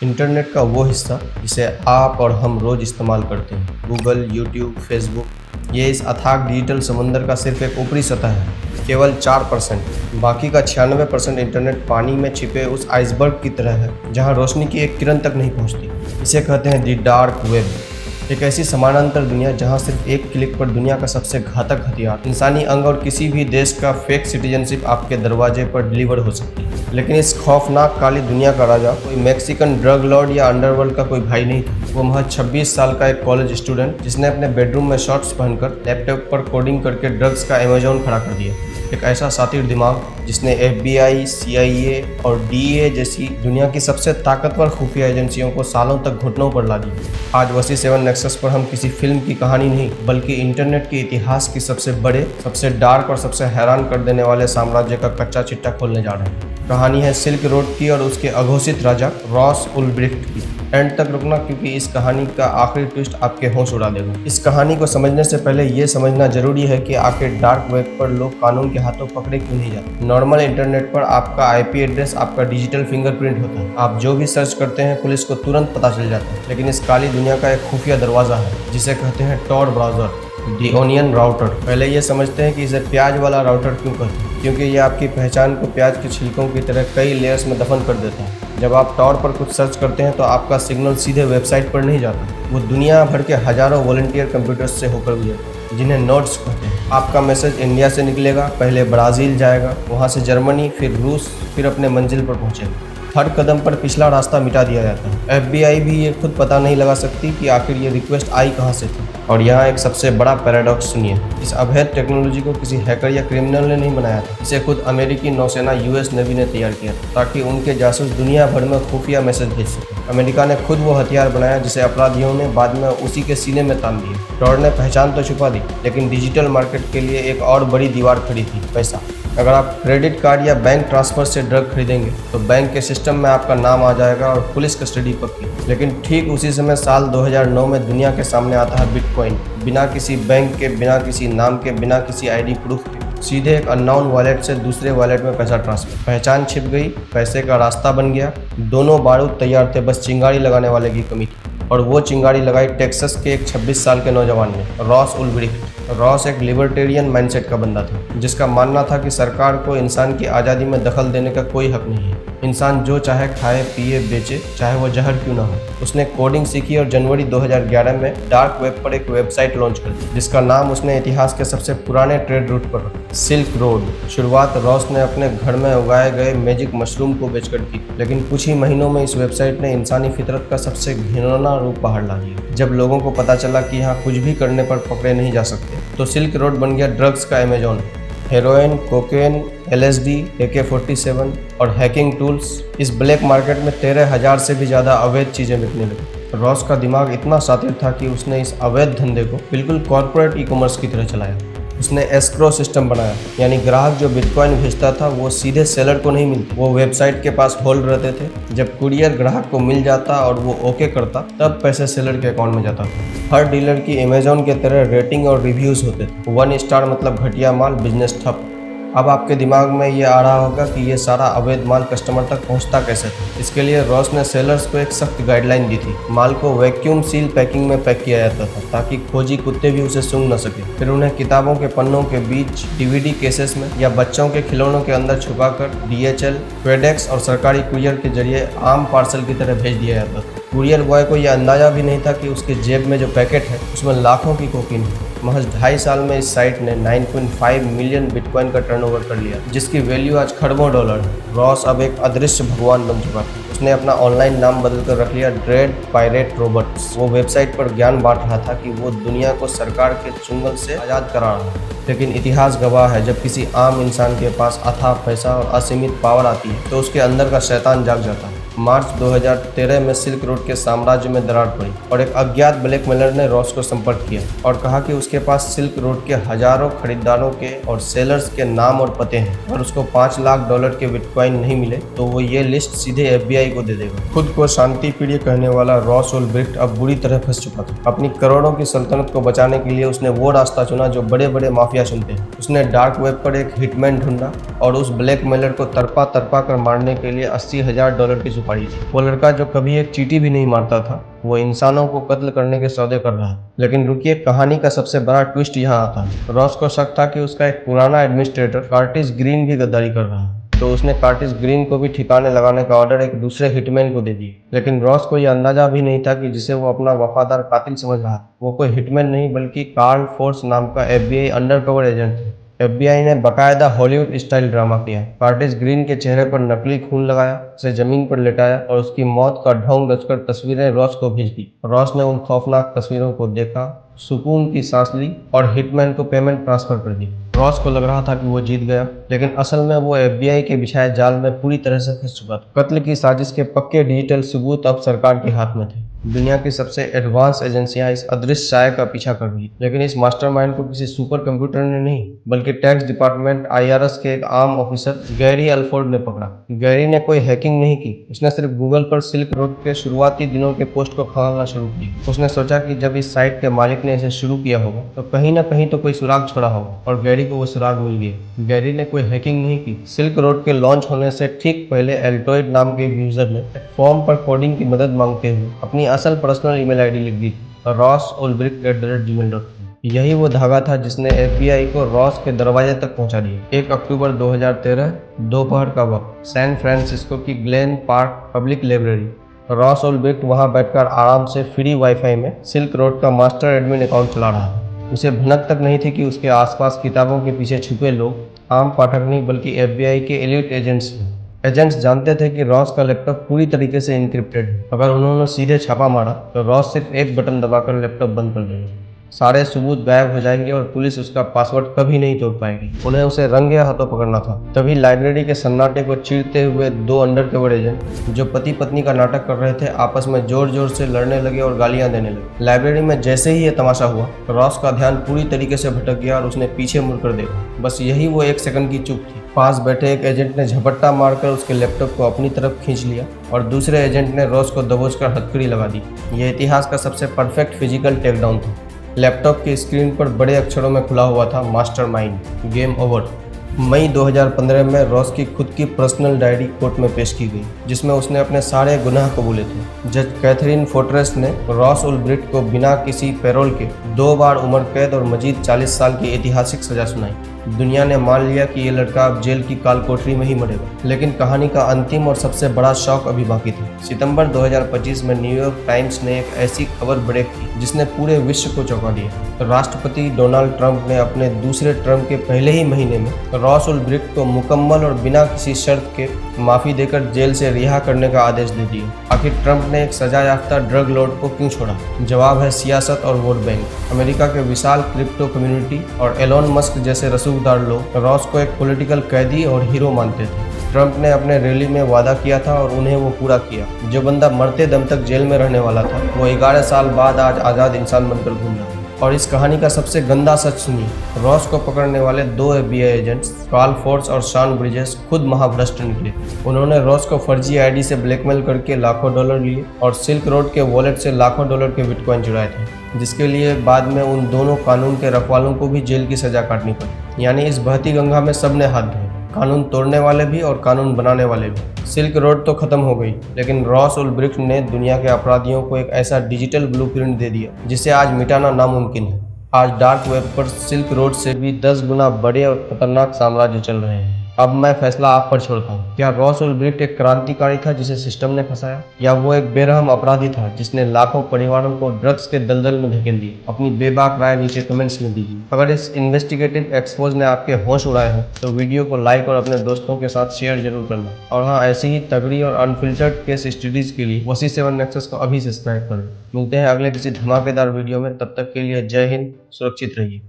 Internet का वो हिस्सा जिसे आप और हम रोज इस्तेमाल करते हैं, गूगल, यूट्यूब, फेसबुक, ये इस अथाह डिजिटल समंदर का सिर्फ एक ऊपरी सतह है। केवल 4%, बाकी का 96% इंटरनेट पानी में छिपे उस आइसबर्ग की तरह है जहां रोशनी की एक किरण तक नहीं पहुंचती। इसे कहते हैं दी डार्क वेब, एक ऐसी समानांतर दुनिया जहां सिर्फ एक क्लिक पर दुनिया का सबसे घातक हथियार, इंसानी अंग और किसी भी देश का फेक सिटीजनशिप आपके दरवाजे पर डिलीवर हो सकती है। लेकिन इस खौफनाक काली दुनिया का राजा कोई मैक्सिकन ड्रग लॉर्ड या अंडरवर्ल्ड का कोई भाई नहीं था। वो महज 26 साल का एक कॉलेज स्टूडेंट जिसने अपने बेडरूम में शॉर्ट्स पहनकर लैपटॉप पर कोडिंग करके ड्रग्स का अमेजोन खड़ा कर दिया। एक ऐसा सातिर दिमाग जिसने FBI, CIA और DEA जैसी दुनिया की सबसे ताकतवर खुफिया एजेंसियों को सालों तक घुटनों पर ला दिया। आज वसी 7 नेक्सस पर हम किसी फिल्म की कहानी नहीं बल्कि इंटरनेट के इतिहास की सबसे बड़े, सबसे डार्क और सबसे हैरान कर देने वाले साम्राज्य का कच्चा चिट्टा खोलने जा रहे हैं। कहानी है सिल्क रोड की और उसके अघोषित राजा रॉस उल्ब्रिख्ट की। एंड तक रुकना क्योंकि इस कहानी का आखिरी ट्विस्ट आपके होश उड़ा देगा। इस कहानी को समझने से पहले ये समझना जरूरी है कि आखिर डार्क वेब पर लोग कानून के हाथों पकड़े क्यों नहीं जाते। नॉर्मल इंटरनेट पर आपका IP एड्रेस आपका डिजिटल फिंगरप्रिंट होता है। आप जो भी सर्च करते हैं पुलिस को तुरंत पता चल जाता है। लेकिन इस काली दुनिया का एक खुफिया दरवाजा है जिसे कहते हैं टॉर ब्राउजर, दी ओनियन राउटर। पहले ये समझते हैं कि इसे प्याज वाला राउटर क्यों कहते हैं, क्योंकि ये आपकी पहचान को प्याज के छिलकों की तरह कई लेयर्स में दफन कर देता है। जब आप टॉर पर कुछ सर्च करते हैं तो आपका सिग्नल सीधे वेबसाइट पर नहीं जाता, वो दुनिया भर के हजारों वॉलंटियर कंप्यूटर्स से होकर गुजरता है जिन्हें नोड्स कहते हैं। आपका मैसेज इंडिया से निकलेगा, पहले ब्राज़ील जाएगा, वहाँ से जर्मनी, फिर रूस, फिर अपने मंजिल पर पहुँचेगा। हर कदम पर पिछला रास्ता मिटा दिया जाता है। FBI भी ये खुद पता नहीं लगा सकती कि आखिर ये रिक्वेस्ट आई कहाँ से थी। और यहाँ एक सबसे बड़ा पैराडॉक्स सुनिए, इस अवैध टेक्नोलॉजी को किसी हैकर या क्रिमिनल ने नहीं बनाया था। इसे खुद अमेरिकी नौसेना US नेवी ने तैयार किया था ताकि उनके जासूस दुनिया भर में खुफिया मैसेज भेज सके। अमेरिका ने खुद वो हथियार बनाया जिसे अपराधियों ने बाद में उसी के सीने में तान दिया। टॉर ने पहचान तो छुपा दी, लेकिन डिजिटल मार्केट के लिए एक और बड़ी दीवार खड़ी थी, पैसा। अगर आप क्रेडिट कार्ड या बैंक ट्रांसफर से ड्रग खरीदेंगे तो बैंक के सिस्टम में आपका नाम आ जाएगा और पुलिस कस्टडी पक्की। लेकिन ठीक उसी समय साल 2009 में दुनिया के सामने आता है बिटकॉइन। बिना किसी बैंक के, बिना किसी नाम के, बिना किसी ID प्रूफ के सीधे एक अननोन वॉलेट से दूसरे वॉलेट में पैसा ट्रांसफर। पहचान छिप गई, पैसे का रास्ता बन गया। दोनों बारूद तैयार थे, बस चिंगारी लगाने वाले की कमी थी। और वो चिंगारी लगाई टेक्सास के एक 26 साल के नौजवान ने, रॉस उल्ब्रिख्ट। रॉस एक लिबर्टेरियन माइंडसेट का बंदा था जिसका मानना था कि सरकार को इंसान की आज़ादी में दखल देने का कोई हक नहीं है। इंसान जो चाहे खाए, पिए, बेचे, चाहे वो जहर क्यों ना हो। उसने कोडिंग सीखी और जनवरी 2011 में डार्क वेब पर एक वेबसाइट लॉन्च कर दी जिसका नाम उसने इतिहास के सबसे पुराने ट्रेड रूट पर रखा, सिल्क रोड। शुरुआत रॉस ने अपने घर में उगाए गए मैजिक मशरूम को बेचकर की, लेकिन कुछ ही महीनों में इस वेबसाइट ने इंसानी फितरत का सबसे घिनौना रूप बाहर ला दिया। जब लोगों को पता चला कि यहाँ कुछ भी करने पर पकड़े नहीं जा सकते तो सिल्क रोड बन गया ड्रग्स का Amazon. Heroin, cocaine, LSD, AK-47 और हैकिंग टूल्स, इस ब्लैक मार्केट में 13,000 से भी ज़्यादा अवैध चीज़ें बिकने लगी। रॉस का दिमाग इतना सातिर था कि उसने इस अवैध धंधे को बिल्कुल कॉर्पोरेट ई-कॉमर्स की तरह चलाया। उसने एस्क्रो सिस्टम बनाया, यानी ग्राहक जो बिटकॉइन भेजता था वो सीधे सेलर को नहीं मिलती, वो वेबसाइट के पास होल्ड रहते थे। जब कुरियर ग्राहक को मिल जाता और वो ओके करता तब पैसे सेलर के अकाउंट में जाता था। हर डीलर की अमेजोन के तरह रेटिंग और रिव्यूज़ होते थे। 1 स्टार मतलब घटिया माल, बिजनेस ठप। अब आपके दिमाग में ये आ रहा होगा कि ये सारा अवैध माल कस्टमर तक पहुंचता कैसे था। इसके लिए रॉस ने सेलर्स को एक सख्त गाइडलाइन दी थी। माल को वैक्यूम सील पैकिंग में पैक किया जाता था ताकि खोजी कुत्ते भी उसे सूंघ न सके। फिर उन्हें किताबों के पन्नों के बीच, DVD केसेस में या बच्चों के खिलौनों के अंदर छुपाकर DHL, FedEx और सरकारी कुरियर के जरिए आम पार्सल की तरह भेज दिया जाता था। कुरियर बॉय को यह अंदाजा भी नहीं था कि उसके जेब में जो पैकेट है उसमें लाखों की कोकीन है। महज 2.5 साल में इस साइट ने 9.5 मिलियन बिटकॉइन का टर्नओवर कर लिया जिसकी वैल्यू आज खरबों डॉलर है। रॉस अब एक अदृश्य भगवान बन चुका था। उसने अपना ऑनलाइन नाम बदलकर रख लिया ड्रेड पायरेट रॉबर्ट्स। वो वेबसाइट पर ज्ञान बांट रहा था कि वो दुनिया को सरकार के चुंगल से आज़ाद करा रहा है। लेकिन इतिहास गवाह है, जब किसी आम इंसान के पास अथाह पैसा और असीमित पावर आती है तो उसके अंदर का शैतान जाग जाता है। मार्च 2013 में सिल्क रोड के साम्राज्य में दरार पड़ी और एक अज्ञात ब्लैकमेलर ने रॉस को संपर्क किया और कहा कि उसके पास सिल्क रोड के हजारों खरीदारों के और सेलर्स के नाम और पते हैं और उसको $5 लाख के बिटकॉइन नहीं मिले तो वो ये लिस्ट सीधे FBI को दे देगा। खुद को शांति प्रिय कहने वाला रॉस उल्ब्रिख्ट अब बुरी तरह फंस चुका था। अपनी करोड़ों की सल्तनत को बचाने के लिए उसने वो रास्ता चुना जो बड़े बड़े माफिया चुनते हैं। उसने डार्क वेब पर एक हिटमैन ढूंढा और उस ब्लैकमेलर को तरपा कर मारने के लिए $80,000 की सुपारी थी। वो लड़का जो कभी एक चींटी भी नहीं मारता था, वो इंसानों को कत्ल करने के सौदे कर रहा है। लेकिन रुकिए, कहानी का सबसे बड़ा ट्विस्ट यहाँ आता है। रॉस को शक था कि उसका एक पुराना एडमिनिस्ट्रेटर कर्टिस ग्रीन भी गद्दारी कर रहा है, तो उसने कर्टिस ग्रीन को भी ठिकाने लगाने का ऑर्डर एक दूसरे हिटमैन को दे दिया। लेकिन रॉस को यह अंदाजा भी नहीं था कि जिसे वो अपना वफादार कातिल समझ रहा है, वो कोई हिटमैन नहीं बल्कि कार्ल फोर्स नाम का FBI अंडरकवर एजेंट है। FBI ने बकायदा हॉलीवुड स्टाइल ड्रामा किया। कर्टिस ग्रीन के चेहरे पर नकली खून लगाया, उसे जमीन पर लेटाया और उसकी मौत का ढोंग रचकर तस्वीरें रॉस को भेज दी। रॉस ने उन खौफनाक तस्वीरों को देखा, सुकून की सांस ली और हिटमैन को पेमेंट ट्रांसफर कर दी। रॉस को लग रहा था कि वो जीत गया, लेकिन असल में वो FBI के बिछाए जाल में पूरी तरह से फंस चुका था। कत्ल की साजिश के पक्के डिजिटल सबूत अब सरकार के हाथ में थे। दुनिया की सबसे एडवांस एजेंसियां इस अदृश्य साये का पीछा कर रही, लेकिन इस मास्टरमाइंड को किसी सुपर कंप्यूटर ने नहीं, बल्कि टैक्स डिपार्टमेंट IRS के एक आम ऑफिसर गैरी अल्फोर्ड ने पकड़ा। गैरी ने कोई हैकिंग नहीं की, उसने सिर्फ गूगल पर सिल्क रोड के शुरुआती दिनों के पोस्ट को खंगालना शुरू किया। उसने सोचा कि जब इस साइट के मालिक ने इसे शुरू किया होगा तो कहीं ना कहीं तो कोई सुराग छोड़ा होगा, और गैरी को वो सुराग मिल गया। गैरी ने कोई हैकिंग नहीं की। सिल्क रोड के लॉन्च होने से ठीक पहले एल्टोइड नाम के एक यूजर ने फॉर्म पर कोडिंग की मदद मांगते हुए अपनी असल पर्सनल ईमेल आईडी लिख दी थी, ross@gmail.com। यही वो धागा था जिसने FBI को रॉस के दरवाजे तक पहुंचा दिया। 1 अक्टूबर 2013 दोपहर का वक्त, सैन फ्रांसिस्को की Glen Park public library. Ross Ulbricht वहां बैठकर आराम से फ्री वाईफाई में सिल्क रोड का मास्टर एडमिन अकाउंट चला रहा है। उसे भनक तक नहीं थी कि उसके आसपास किताबों के पीछे छुपे लोग आम पाठक नहीं बल्कि FBI के एलीट एजेंट्स हैं। एजेंट्स जानते थे कि रॉस का लैपटॉप पूरी तरीके से इनक्रिप्टेड है। अगर उन्होंने सीधे छापा मारा तो रॉस सिर्फ एक बटन दबाकर लैपटॉप बंद कर देंगे, सारे सबूत गायब हो जाएंगे और पुलिस उसका पासवर्ड कभी नहीं तोड़ पाएगी। उन्हें उसे रंगे हाथों पकड़ना था। तभी लाइब्रेरी के सन्नाटे को चीरते हुए 2 अंडरकवर एजेंट जो पति पत्नी का नाटक कर रहे थे आपस में जोर जोर से लड़ने लगे और गालियां देने लगे। लाइब्रेरी में जैसे ही ये तमाशा हुआ, रॉस का ध्यान पूरी तरीके से भटक गया और उसने पीछे मुड़कर देखा। बस यही वो 1 सेकंड की चूक थी। पास बैठे एक एजेंट ने झपट्टा मारकर उसके लैपटॉप को अपनी तरफ खींच लिया और दूसरे एजेंट ने रॉस को दबोचकर हथकड़ी लगा दी। यह इतिहास का सबसे परफेक्ट फिजिकल टेकडाउन था। लैपटॉप की स्क्रीन पर बड़े अक्षरों में खुला हुआ था, मास्टरमाइंड, गेम ओवर। मई 2015 में रॉस की खुद की पर्सनल डायरी कोर्ट में पेश की गई, जिसमें उसने अपने सारे गुनाह कबूले थे। जज कैथरीन फोर्ट्रेस ने रॉस उल्ब्रिक्ट को बिना किसी पैरोल के 2 बार उम्र कैद और मजीद 40 साल की ऐतिहासिक सजा सुनाई। दुनिया ने मान लिया कि ये लड़का अब जेल की काल कोठरी में ही मरेगा, लेकिन कहानी का अंतिम और सबसे बड़ा शौक अभी बाकी था। सितंबर 2025 में न्यूयॉर्क टाइम्स ने एक ऐसी खबर ब्रेक की जिसने पूरे विश्व को चौंका दिया। राष्ट्रपति डोनाल्ड ट्रंप ने अपने दूसरे टर्म के पहले ही महीने में रॉस उल्ब्रिक्ट को मुकम्मल और बिना किसी शर्त के माफी देकर जेल से रिहा करने का आदेश दे दिया। आखिर ट्रंप ने एक सजा याफ्ता ड्रग लॉर्ड को क्यों छोड़ा? जवाब है सियासत और वोट बैंक। अमेरिका के विशाल क्रिप्टो कम्युनिटी और एलोन मस्क जैसे रसूखदार लोग रॉस को एक पॉलिटिकल कैदी और हीरो मानते थे। ट्रंप ने अपने रैली में वादा किया था और उन्हें वो पूरा किया। जो बंदा मरते दम तक जेल में रहने वाला था, वो 11 साल बाद आज आज़ाद इंसान बनकर घूम रहा है। और इस कहानी का सबसे गंदा सच सुनिए, रॉस को पकड़ने वाले 2 FBI एजेंट्स कार्ल फोर्स और शॉन ब्रिजेस खुद महाभ्रष्ट निकले। उन्होंने रॉस को फर्जी ID से ब्लैकमेल करके लाखों डॉलर लिए और सिल्क रोड के वॉलेट से लाखों डॉलर के बिटकॉइन चुराए थे, जिसके लिए बाद में उन दोनों कानून के रखवालों को भी जेल की सजा काटनी पड़ी। यानी इस बहती गंगा में सबने हाथ धोए, कानून तोड़ने वाले भी और कानून बनाने वाले भी। सिल्क रोड तो खत्म हो गई, लेकिन रॉस उल्ब्रिक्ट ने दुनिया के अपराधियों को एक ऐसा डिजिटल ब्लूप्रिंट दे दिया जिसे आज मिटाना नामुमकिन है। आज डार्क वेब पर सिल्क रोड से भी 10 गुना बड़े और खतरनाक साम्राज्य चल रहे हैं। अब मैं फैसला आप पर छोड़ता हूँ। क्या रॉस उल्ब्रिक्ट एक क्रांतिकारी था जिसे सिस्टम ने फंसाया, या वो एक बेरहम अपराधी था जिसने लाखों परिवारों को ड्रग्स के दलदल में धकेल दिया? अपनी बेबाक राय नीचे कमेंट्स में दीजिए। अगर इस इन्वेस्टिगेटिव एक्सपोज ने आपके होश उड़ाए हैं तो वीडियो को लाइक और अपने दोस्तों के साथ शेयर जरूर करना। और हाँ, ऐसी ही तगड़ी और अनफिल्टर्ड केस स्टडीज के लिए वसी7 नेक्सस को अभी सब्सक्राइब करें। मिलते हैं अगले किसी धमाकेदार वीडियो में, तब तक के लिए जय हिंद, सुरक्षित रहिए।